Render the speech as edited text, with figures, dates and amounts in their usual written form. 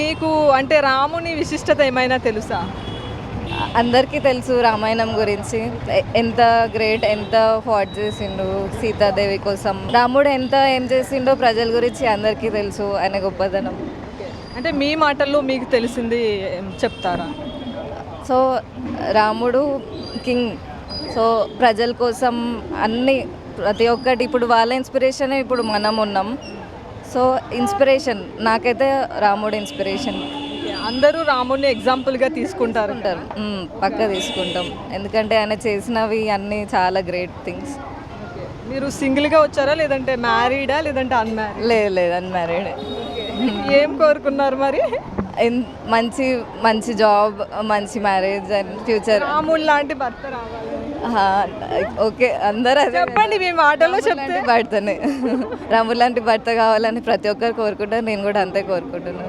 మీకు అంటే రాముని విశిష్టత ఏమైనా తెలుసా? అందరికీ తెలుసు రామాయణం గురించి, ఎంత గ్రేట్, ఎంత ఫాట్ చేసిండు సీతాదేవి కోసం. రాముడు ఏం చేసిండో ప్రజల గురించి అందరికీ తెలుసు, ఆయన గొప్పదనం. అంటే మీ మాటల్లో మీకు తెలిసింది చెప్తారా? సో రాముడు కింగ్, సో ప్రజల కోసం అన్ని ప్రతి ఒక్కటి, ఇప్పుడు వాళ్ళ ఇన్స్పిరేషనే ఇప్పుడు మనం ఉన్నాం. సో ఇన్స్పిరేషన్ నాకైతే రాముడు ఇన్స్పిరేషన్. అందరూ రాముడిని ఎగ్జాంపుల్గా తీసుకుంటారు. పక్కా తీసుకుంటాం, ఎందుకంటే ఆయన చేసినవి అన్నీ చాలా గ్రేట్ థింగ్స్. మీరు సింగిల్గా వచ్చారా, లేదంటే మ్యారీడా, లేదంటే అన్మ్యారీడ్? లేదు అన్మ్యారీడ్. ఏం కోరుకున్నారు మరి? మంచి మంచి జాబ్, మంచి మ్యారేజ్ అండ్ ఫ్యూచర్. రాముడు లాంటి భర్త రావాలి. ఓకే, అందరూ అదే చెప్పండి మీ మాటల్లో చెప్తే. భర్తనే రాముడు లాంటి భర్త కావాలని ప్రతి ఒక్కరు కోరుకుంటారు, నేను కూడా అంతే కోరుకుంటున్నాను.